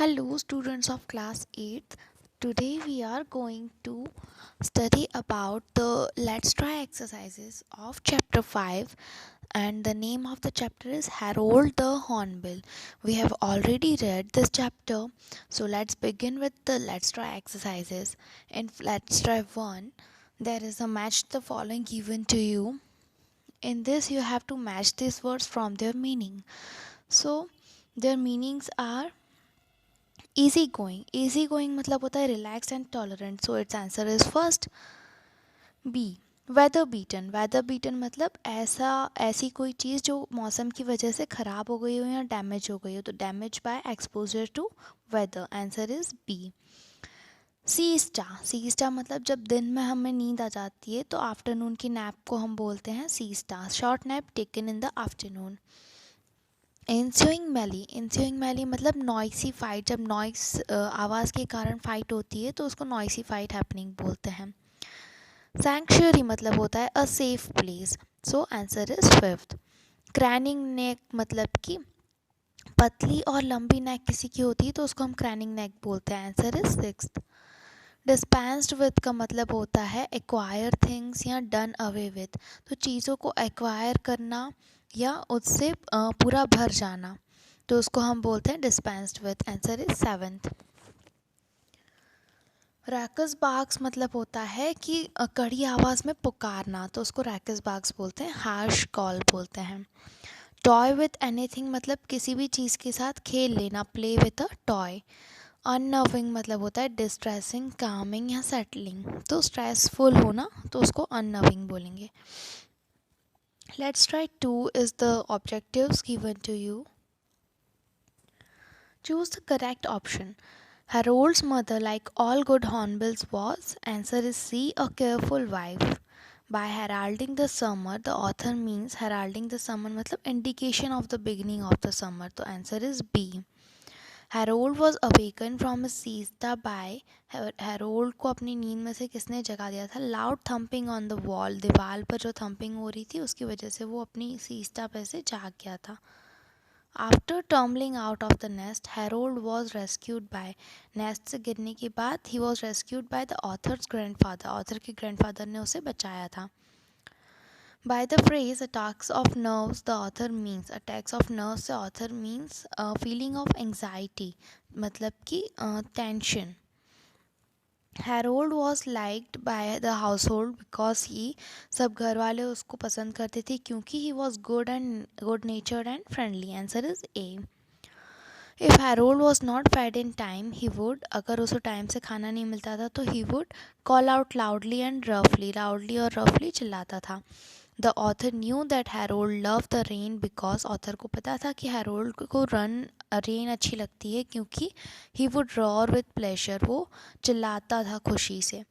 Hello, students of class 8th. Today we are going to study about the Let's Try exercises of chapter 5, and the name of the chapter is Harold the Hornbill. We have already read this chapter, so let's begin with the Let's Try exercises. In Let's Try 1, there is a match the following given to you. In this, you have to match these words from their meaning. So, their meanings are easy going मतलब होता है relax and tolerant, so it's answer is first B. Weather beaten मतलब ऐसी कोई चीज़ जो मौसम की वजह से ख़राब हो गई हो या डैमेज हो गई हो, तो damage by exposure to weather, answer is B. C star मतलब जब दिन में हमें नींद आ जाती है तो आफ्टरनून की नैप को हम बोलते हैं siesta, short nap taken in the afternoon. Ensuing melee मतलब नॉइसी फाइट, जब नॉइस आवाज़ के कारण फाइट होती है तो उसको नॉइसी फाइट हैपनिंग बोलते हैं. सैंक्चुअरी मतलब होता है a safe place, so answer is fifth. Craning neck मतलब कि पतली और लंबी नेक किसी की होती है तो उसको हम क्रैनिंग नेक बोलते हैं, answer is sixth. Dispensed with का मतलब होता है एक्वायर थिंग्स या डन अवे विथ, तो चीज़ों को एक्वायर करना या उससे पूरा भर जाना, तो उसको हम बोलते हैं dispensed with, answer is seventh. Raucous bangs मतलब होता है कि कड़ी आवाज़ में पुकारना, तो उसको रैकस बाग्स बोलते हैं, हार्श कॉल बोलते हैं. टॉय विथ एनीथिंग मतलब किसी भी चीज़ के साथ खेल लेना, प्ले विथ अ टॉय. अननर्विंग मतलब होता है डिस्ट्रेसिंग, कामिंग या सेटलिंग, तो स्ट्रेसफुल होना तो उसको अननर्विंग बोलेंगे. Let's try 2 is the objectives given to you. Choose the correct option. Harold's mother, like all good hornbills, was, answer is C, a careful wife. By heralding the summer, the author means heralding the summer मतलब indication of the beginning of the summer, तो answer is B. Harold was awakened from his siesta by, Harold को अपनी नींद में से किसने जगा दिया था? Loud thumping on the wall, दीवार पर जो थम्पिंग हो रही थी उसकी वजह से वो अपनी siesta पे से जाग गया था. After tumbling out of the nest, Harold was rescued by, nest से गिरने के बाद he was rescued by the author's grandfather, author के grandfather ने उसे बचाया था. By the phrase attacks of nerves, the author means, attacks of nerves से author means feeling of anxiety, मतलब कि tension. Harold was liked by the household because he, सब घर वाले उसको पसंद करते थे क्योंकि he was good natured and friendly, answer is A. If Harold was not fed in time, he would, अगर उसे टाइम से खाना नहीं मिलता था तो he would call out loudly and roughly, loudly और roughly चिल्लाता था. The author knew that Harold loved the rain because author को पता था कि Harold को रेन अच्छी लगती है क्योंकि he would roar with pleasure, वो चिल्लाता था खुशी से.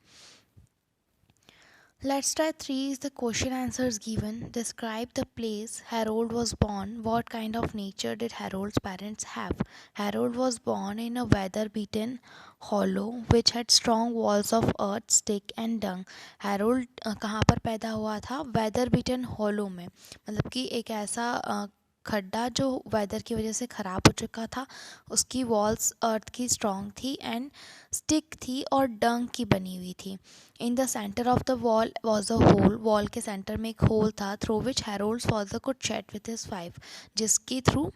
Let's try 3 is the question answers given. Describe the place Harold was born. What kind of nature did Harold's parents have? Harold was born in a weather-beaten hollow which had strong walls of earth, stick and dung. Harold कहाँ पर पैदा हुआ था? weather-beaten hollow में, मतलब कि एक ऐसा खड्डा जो वेदर की वजह से ख़राब हो चुका था, उसकी वॉल्स अर्थ की स्ट्रॉन्ग थी एंड स्टिक थी और डंग की बनी हुई थी. In the centre of the wall was a hole, wall के सेंटर में एक होल था through which Harold's father could chat with his wife, जिसके थ्रू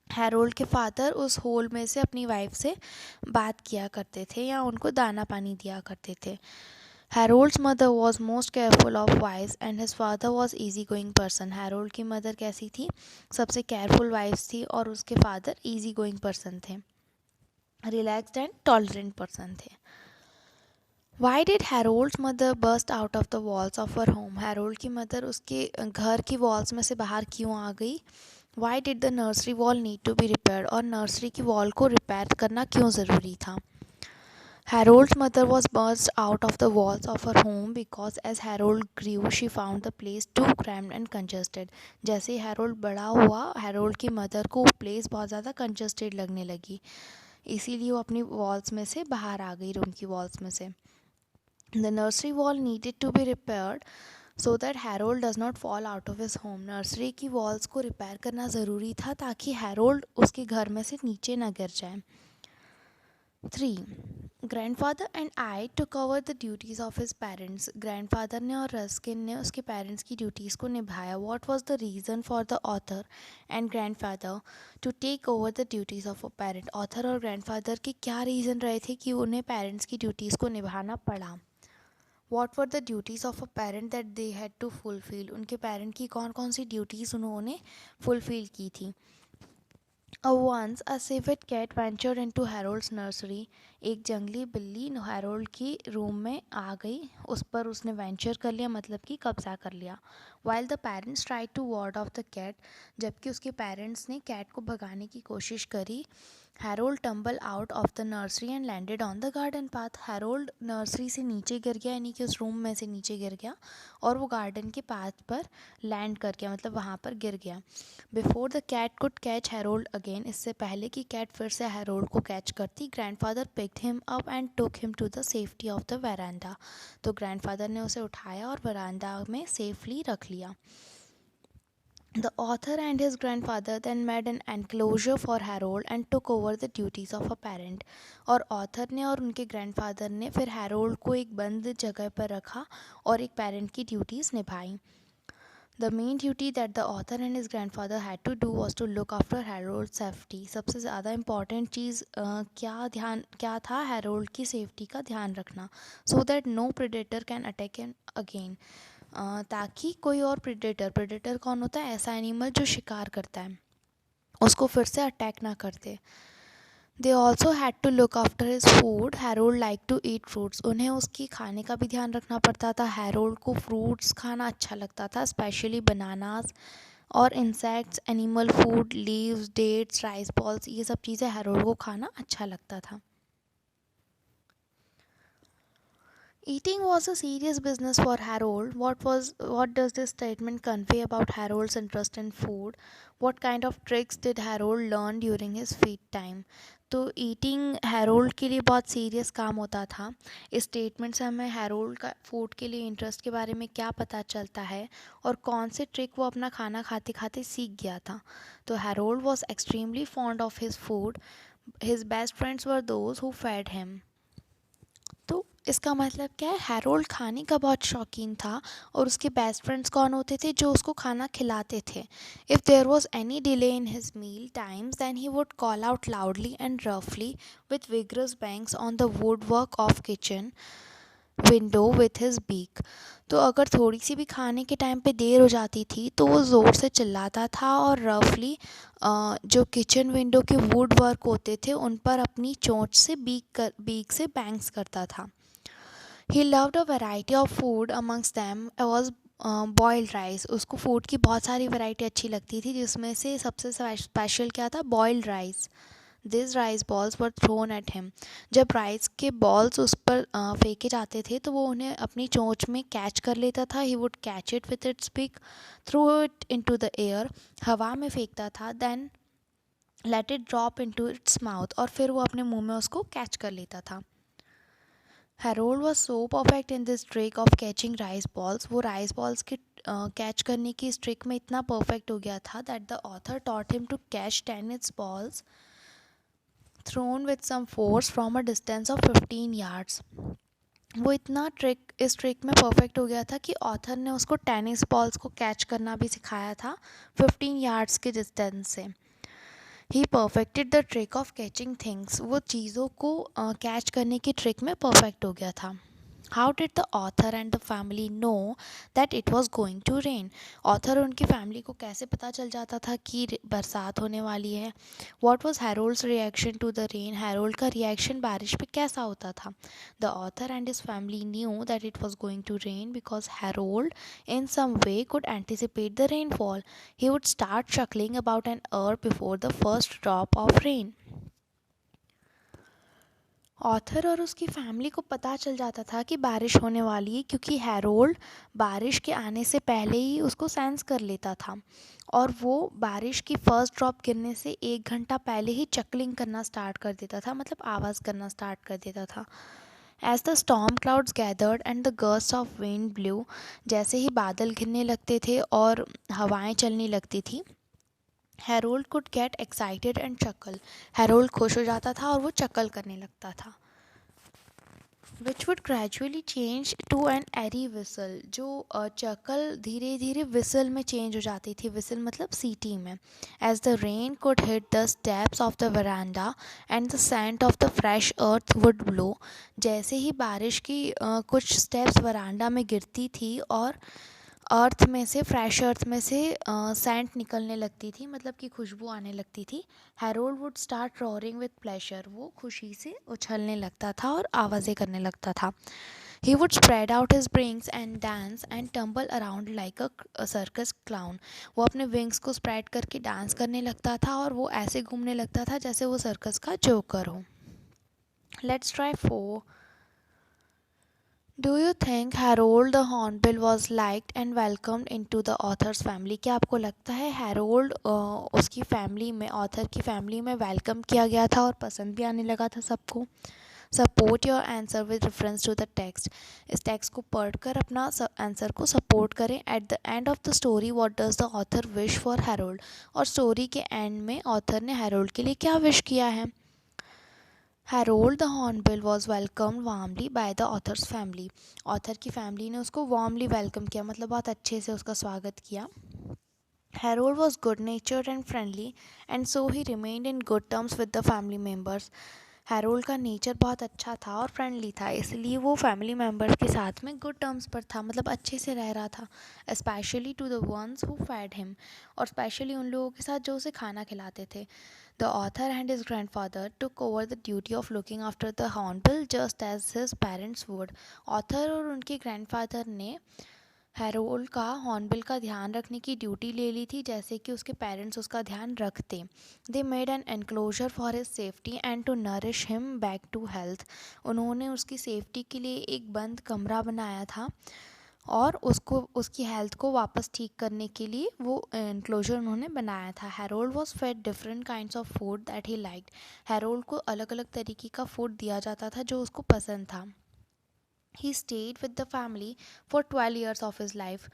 हैरोल्ड के फादर उस होल में से अपनी वाइफ से बात किया करते थे या उनको दाना पानी दिया करते थे. Harold's mother was most careful of wives and his father was easy going person. Harold की मदर कैसी थी? सबसे केयरफुल वाइफ्स थी और उसके फादर ईजी गोइंग पर्सन थे, रिलैक्स्ड एंड टॉलरेंट पर्सन थे. Why did Harold's mother burst out of the walls of her home? Harold की मदर उसके घर की वॉल्स में से बाहर क्यों आ गई? Why did the nursery wall need to be repaired? और नर्सरी की वॉल को रिपेयर करना क्यों ज़रूरी था? Harold's mother was burst out of the walls of her home because as Harold grew, she found the place too cramped and congested. जैसे ही Harold बड़ा हुआ, Harold की मदर को प्लेस बहुत ज़्यादा congested लगने लगी, इसीलिए वो अपनी वॉल्स में से बाहर आ गई, रूम की वॉल्स में से. The nursery wall needed to be repaired so that Harold does not fall out of his home. Nursery की वॉल्स को रिपेयर करना ज़रूरी था ताकि हैरोल्ड उसके घर में से नीचे ना गिर जाए. 3. Grandfather and I took over the duties of his parents. Grandfather ने और रस्किन ने उसके पेरेंट्स की ड्यूटीज़ को निभाया. What was the reason for the author and grandfather to take over the duties of a parent. Author और grandfather के क्या रीज़न रहे थे कि उन्हें पेरेंट्स की ड्यूटीज़ को निभाना पड़ा. What were the duties of a parent that they had to fulfil. उनके पेरेंट की कौन कौन सी ड्यूटीज़ उन्होंने फुलफिल की थी. Once a civet cat ventured into Harold's nursery. एक जंगली बिल्ली हैरोल्ड की रूम में आ गई. उस पर उसने वेंचर कर लिया, मतलब कि कब्जा कर लिया. While the parents tried to ward off the cat, जबकि उसके पेरेंट्स ने कैट को भगाने की कोशिश करी, Harold tumble out of the nursery and landed on the garden path. Harold nursery से नीचे गिर गया, यानी कि उस रूम में से नीचे गिर गया और वो गार्डन के पाथ पर लैंड कर गया, मतलब वहाँ पर गिर गया. Before the cat could catch Harold again, इससे पहले कि कैट फिर से हैरोल्ड को कैच करती, grandfather picked him up and took him to the safety of the veranda. तो ग्रैंडफादर ने उसे उठाया और वरांडा में सेफली रख लिया. The author and his grandfather then made an enclosure for Harold and took over the duties of a parent. और author ने और उनके ग्रैंडफादर ने फिर हैरोल्ड को एक बंद जगह पर रखा और एक पेरेंट की ड्यूटीज़ निभाई. The main duty that the author and his grandfather had to do was to look after Harold's safety. सबसे ज़्यादा इम्पॉर्टेंट चीज़ क्या था, हैरोल्ड की सेफ्टी का ध्यान रखना. So that no predator can attack him again. ताकि कोई और प्रेडेटर कौन होता है, ऐसा एनिमल जो शिकार करता है, उसको फिर से अटैक ना करते. They also had to look after his food. Harold like to eat fruits. उन्हें उसकी खाने का भी ध्यान रखना पड़ता था. हैरोल्ड को फ्रूट्स खाना अच्छा लगता था, स्पेशली बनानास और insects, animal food, leaves, dates, rice balls, ये सब चीज़ें हैरोल्ड को खाना अच्छा लगता था. Eating was a serious business for Harold. What does this statement convey about Harold's interest in food? What kind of tricks did Harold learn during his feed time? तो eating Harold के लिए बहुत serious काम होता था. इस statement से हमें हैरोल्ड का फूड के लिए इंटरेस्ट के बारे में क्या पता चलता है और कौन से ट्रिक वो अपना खाना खाते खाते सीख गया था. तो Harold was extremely fond of his food. His best friends were those who fed him. तो इसका मतलब क्या है, हैरोल्ड खाने का बहुत शौकीन था और उसके बेस्ट फ्रेंड्स कौन होते थे, जो उसको खाना खिलाते थे. If there was any delay in his meal times then he would call out loudly and रफली with vigorous bangs on the wood work of kitchen window with his beak. तो अगर थोड़ी सी भी खाने के टाइम पे देर हो जाती थी तो वो ज़ोर से चिल्लाता था और रफली जो किचन विंडो के वुड वर्क होते थे उन पर अपनी चोंच से बीक से बैंग्स करता था. He loved a variety of food amongst them was boiled rice. उसको फूड की बहुत सारी वैरायटी अच्छी लगती थी, जिसमें से सबसे स्पेशल क्या था, boiled rice. This rice balls were thrown at him. जब राइस के बॉल्स उस पर फेंके जाते थे तो वो उन्हें अपनी चोंच में कैच कर लेता था. He would catch it with its beak, throw it into the air, हवा में फेंकता था. Then let it drop into its mouth, और फिर वो अपने मुंह में उसको कैच कर लेता था. Harold was so perfect in this trick of catching rice balls. वो राइस बॉल्स के कैच करने की इस ट्रिक में इतना परफेक्ट हो गया था that the author taught him to catch 10 it's balls thrown with some force from a distance of 15 yards. वो इस ट्रिक में परफेक्ट हो गया था कि ऑथर ने उसको टेनिस बॉल्स को कैच करना भी सिखाया था 15 yards के डिस्टेंस से. He perfected the trick of catching things. वो चीज़ों को कैच करने की ट्रिक में परफेक्ट हो गया था. How did the author and the family know that it was going to rain. Author और उनकी फैमिली को कैसे पता चल जाता था कि बरसात होने वाली है. What was Harold's reaction to the rain. Harold का रिएक्शन बारिश पे कैसा होता था. The author and his family knew that it was going to rain because Harold in some way could anticipate the rainfall. He would start chuckling about an hour before the first drop of rain. Author और उसकी family को पता चल जाता था कि बारिश होने वाली है, क्योंकि हैरोल्ड बारिश के आने से पहले ही उसको सेंस कर लेता था और वो बारिश की फर्स्ट ड्रॉप गिरने से 1 घंटा पहले ही चकलिंग करना स्टार्ट कर देता था, मतलब आवाज़ करना स्टार्ट कर देता था. As the storm clouds gathered and the gust of wind blew. जैसे ही बादल घिरने लगते थे और हवाएं चलने लगती थी, Harold could get excited and chuckle. Harold खुश हो जाता था और वो चकल करने लगता था। Which would gradually change to an eerie whistle. जो चकल धीरे धीरे विसल में चेंज हो जाती थी। विसल मतलब सीटी में। As the rain could hit the steps of the veranda and the scent of the fresh earth would blow. जैसे ही बारिश की कुछ स्टेप्स वरांडा में गिरती थी और अर्थ में से, फ्रेश अर्थ में से सेंट निकलने लगती थी, मतलब कि खुशबू आने लगती थी। Harold would start roaring with pleasure. वो खुशी से उछलने लगता था और आवाज़ें करने लगता था। He would spread out his wings and dance and tumble around like a circus clown. वो अपने विंग्स को स्प्रेड करके डांस करने लगता था और वो ऐसे घूमने लगता था जैसे वो सर्कस का जोकर हो। Let's try 4. Do you think Harold the Hornbill was liked and welcomed into the author's family? क्या आपको लगता है हैरोल्ड उसकी फैमिली में, ऑथर की फैमिली में वेलकम किया गया था और पसंद भी आने लगा था सबको? Support your answer with reference to the text. इस टेक्स्ट को पढ़कर अपना आंसर को सपोर्ट करें। At the end of the story what does the author wish for Harold. और स्टोरी के एंड में ऑथर ने हैरोल्ड के लिए क्या विश किया है? Harold the Hornbill was welcomed warmly by the author's family. Author की फैमिली ने उसको वार्मली वेलकम किया, मतलब बहुत अच्छे से उसका स्वागत किया। Harold was good natured and friendly and so he remained in good terms with the family members. Harold का नेचर बहुत अच्छा था और फ्रेंडली था, इसलिए वो फैमिली मेम्बर्स के साथ में गुड टर्म्स पर था, मतलब अच्छे से रह रहा था। Specially to the ones who fed him. और स्पेशली उन लोगों के साथ जो उसे खाना खिलाते थे। The author and his grandfather took over the duty of looking after the hornbill just as his parents would. Author और उनके ग्रैंडफादर ने हैरोल्ड का हॉर्नबिल का ध्यान रखने की ड्यूटी ले ली थी, जैसे कि उसके पेरेंट्स उसका ध्यान रखते। They made an enclosure for his safety and to nourish him back to health. उन्होंने उसकी सेफ्टी के लिए एक बंद कमरा बनाया था और उसको उसकी हेल्थ को वापस ठीक करने के लिए वो एनक्लोजर उन्होंने बनाया था। Harold was fed different kinds of food that he liked. Harold को अलग अलग तरीके का फूड दिया जाता था जो उसको पसंद था। He stayed with the family for 12 years of his life.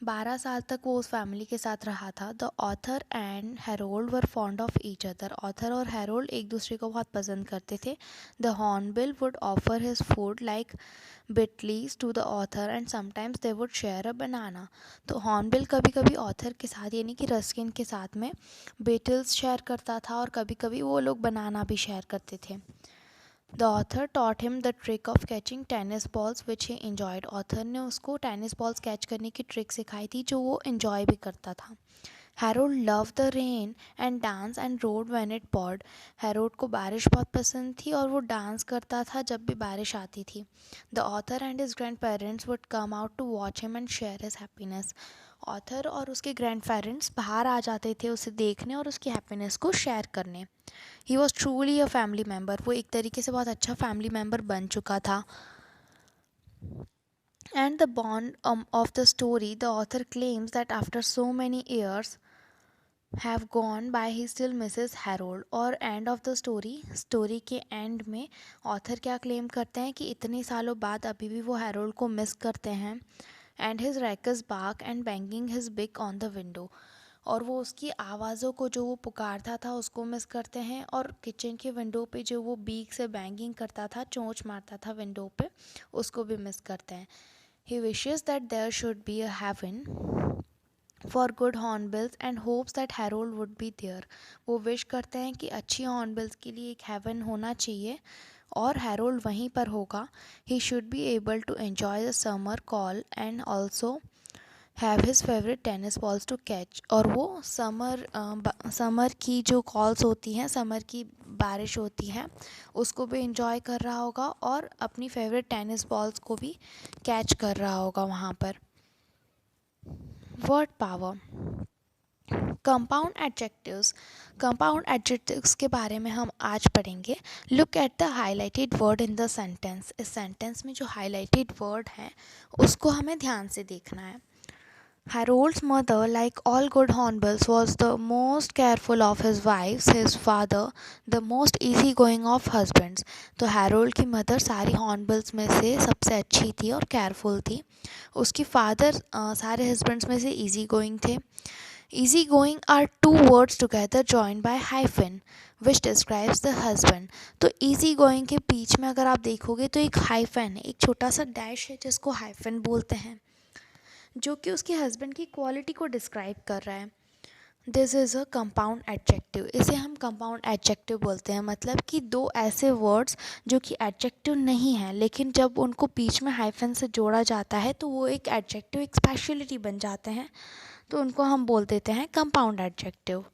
12 साल तक वो उस फैमिली के साथ रहा था। The author and Harold were fond of each other. Author और हैरोल्ड एक दूसरे को बहुत पसंद करते थे। The hornbill would offer his food like beetles to the author and sometimes they would share a banana. तो हॉर्नबिल कभी कभी ऑथर के साथ, यानी कि रस्किन के साथ में बिटल्स शेयर करता था और कभी कभी वो लोग बनाना भी शेयर करते थे। The author taught him the trick of catching tennis balls which he enjoyed. Author ने उसको टेनिस बॉल्स कैच करने की ट्रिक सिखाई थी जो वो enjoy भी करता था। Harold loved the rain and danced and rode when it poured. Harold को बारिश बहुत पसंद थी और वो डांस करता था जब भी बारिश आती थी। The author and his grandparents would come out to watch him and share his happiness. Author और उसके ग्रैंड पेरेंट्स बाहर आ जाते थे उसे देखने और उसकी हैप्पीनेस को शेयर करने। He was truly a family member. वो एक तरीके से बहुत अच्छा फैमिली मेम्बर बन चुका था। And the bond of the story, the author claims that after so many years have gone by he still misses Harold. और end of the story, story के एंड में ऑथर क्या क्लेम करते हैं कि इतने सालों बाद अभी भी वो हैरोल्ड को मिस करते हैं। And his raucous bark and banging his beak on the window. और वो उसकी आवाज़ों को जो वो पुकारता था उसको मिस करते हैं, और किचन के विंडो पे जो वो बीक से बैंगिंग करता था, चोंच मारता था विंडो पे, उसको भी मिस करते हैं। He wishes that there should be a heaven for good hornbills and hopes that Harold would be there. वो विश करते हैं कि अच्छी हॉर्नबिल्स के लिए एक हेवन होना चाहिए और हैरोल्ड वहीं पर होगा। He should be able to enjoy the summer call and also have his favourite tennis balls to catch. और वो समर की जो कॉल्स होती हैं, समर की बारिश होती है, उसको भी इंजॉय कर रहा होगा और अपनी फेवरेट टेनिस बॉल्स को भी कैच कर रहा होगा वहाँ पर। Word power. Compound adjectives. Compound adjectives के बारे में हम आज पढ़ेंगे। Look at the highlighted word in the sentence. इस सेंटेंस में जो हाईलाइटेड वर्ड है उसको हमें ध्यान से देखना है। Harold's mother, like all good Hornbills, was the most careful of his wives, his father, the most easygoing of husbands. तो हैरोल्ड की मदर सारी हॉर्नबिल्स में से सबसे अच्छी थी और केयरफुल थी। उसकी फादर सारे हस्बैंड्स में से इजी गोइंग थे। Easygoing are two words together joined by hyphen which describes the husband. तो easygoing के बीच में अगर आप देखोगे तो एक हाइफन है, एक छोटा सा डैश है जिसको हाइफन बोलते हैं, जो कि उसके हस्बैंड की क्वालिटी को डिस्क्राइब कर रहा है. This is a compound adjective. इसे हम कंपाउंड एडजेक्टिव बोलते हैं. मतलब कि दो ऐसे वर्ड्स जो कि एडजेक्टिव नहीं हैं, लेकिन जब उनको बीच में हाइफन से जोड़ा जाता है तो वो एक एडजेक्टिव, एक स्पेशलिटी बन जाते हैं, तो उनको हम बोल देते हैं compound adjective.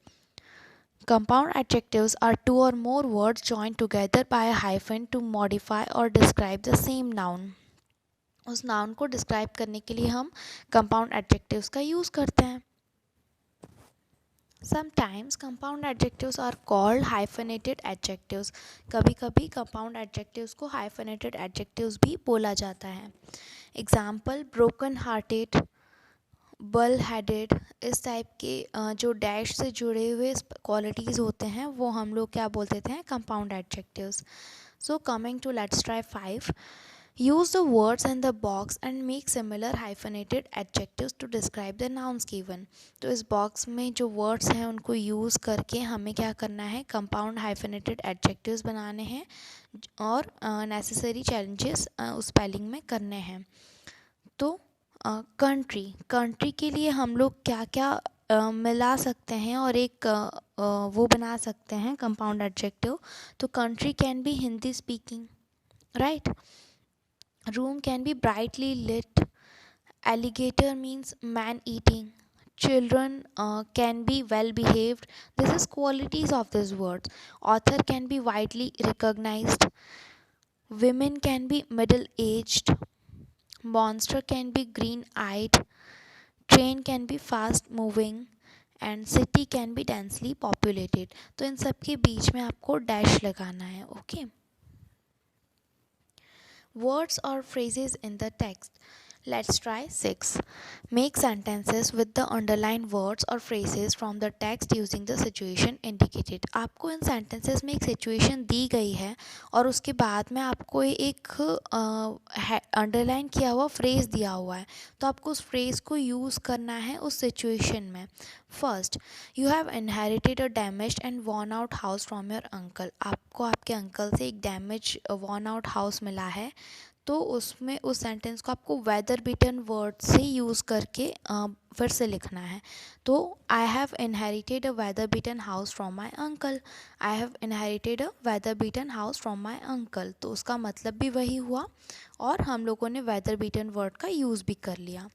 Compound adjectives are two or more words joined together by a hyphen to modify or describe the same noun. उस नाउन को डिस्क्राइब करने के लिए हम कंपाउंड एडजेक्टिव्स का यूज़ करते हैं. Sometimes compound adjectives are called hyphenated adjectives. कभी कभी compound adjectives को hyphenated adjectives भी बोला जाता है. Example, broken hearted, bull headed. इस टाइप के जो डैश से जुड़े हुए क्वालिटीज़ होते हैं वो हम लोग क्या बोल देते हैं, compound adjectives. So coming to let's try 5. Use the words in the box and make similar hyphenated adjectives to describe the nouns given. तो इस बॉक्स में जो वर्ड्स हैं उनको यूज़ करके हमें क्या करना है, कंपाउंड हाइफेनेटेड एडजेक्टिव्स बनाने हैं और नेसेसरी चेंजेस उस स्पेलिंग में करने हैं. तो कंट्री, कंट्री के लिए हम लोग क्या क्या मिला सकते हैं और एक वो बना सकते हैं कंपाउंड एडजेक्टिव. तो country can be Hindi speaking, right. Room can be brightly lit. Alligator means man eating. Children can be well behaved. This is qualities of these words. Author can be widely recognized. Women can be middle aged. Monster can be green eyed. Train can be fast moving. And city can be densely populated. तो इन सब के बीच में आपको dash लगाना है. Okay. Words or phrases in the text. Let's try 6. Make sentences with the underlined words or phrases from the text using the situation indicated. आपको इन sentences में एक situation दी गई है और उसके बाद में आपको एक underline किया हुआ phrase दिया हुआ है, तो आपको उस phrase को use करना है उस situation में. First, you have inherited a damaged and worn out house from your uncle. आपको आपके अंकल से एक डैमेज worn out house मिला है, तो उसमें उस सेंटेंस को आपको वेदर बीटन वर्ड से यूज़ करके फिर से लिखना है. तो I have inherited a weather beaten house from my uncle. I have inherited a weather beaten house from my uncle. तो उसका मतलब भी वही हुआ और हम लोगों ने वेदर बीटन वर्ड का यूज़ भी कर लिया.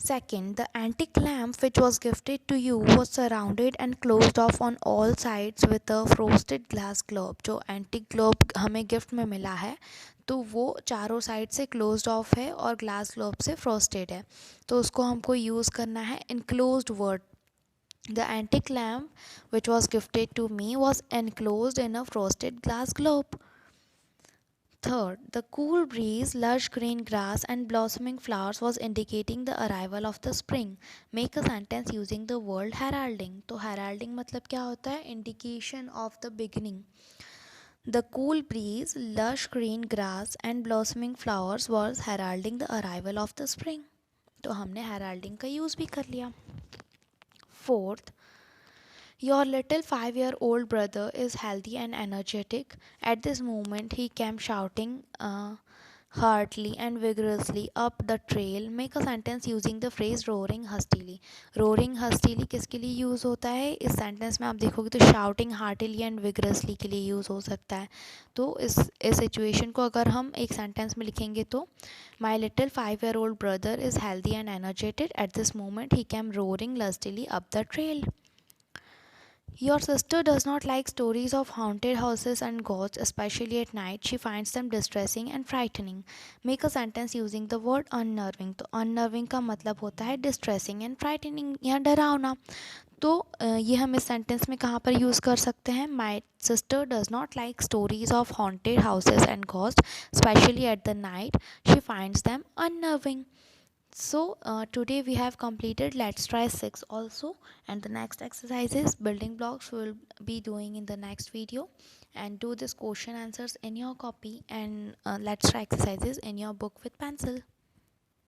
Second, the antique lamp which was gifted to you was surrounded and closed off on all sides with a frosted glass globe. जो antique globe हमें गिफ्ट में मिला है तो वो चारों साइड से क्लोज्ड ऑफ है और ग्लास ग्लोब से फ्रोस्टेड है, तो उसको हमको यूज़ करना है enclosed word. The antique lamp which was gifted to me was enclosed in a frosted glass globe. Third, the cool breeze, lush green grass and blossoming flowers was indicating the arrival of the spring. Make a sentence using the word heralding. तो heralding मतलब क्या होता है, indication of the beginning. The cool breeze, lush green grass and blossoming flowers was heralding the arrival of the spring. तो हमने heralding का use भी कर लिया. Fourth, your little 5-year-old brother is healthy and energetic. At this moment, he came shouting heartily and vigorously up the trail. Make a sentence using the phrase roaring hustily. Roaring hustily किसके लिए use होता है, इस sentence में आप देखोगे तो shouting heartily and vigorously के लिए यूज़ हो सकता है. तो इस सिचुएशन को अगर हम एक सेंटेंस में लिखेंगे तो My little 5-year-old brother is healthy and energetic. At this moment, he came roaring lustily up the trail. Your sister does not like stories of haunted houses and ghosts, especially at night. She finds them distressing and frightening. Make a sentence using the word unnerving. तो unnerving का मतलब होता है distressing and frightening या डरावना. तो ये हम इस सेंटेंस में कहाँ पर यूज़ कर सकते हैं. My sister does not like stories of haunted houses and ghosts, especially at the night. She finds them unnerving. So today we have completed let's try 6 also, and the next exercises building blocks will be doing in the next video, and do this question answers in your copy and let's try exercises in your book with pencil.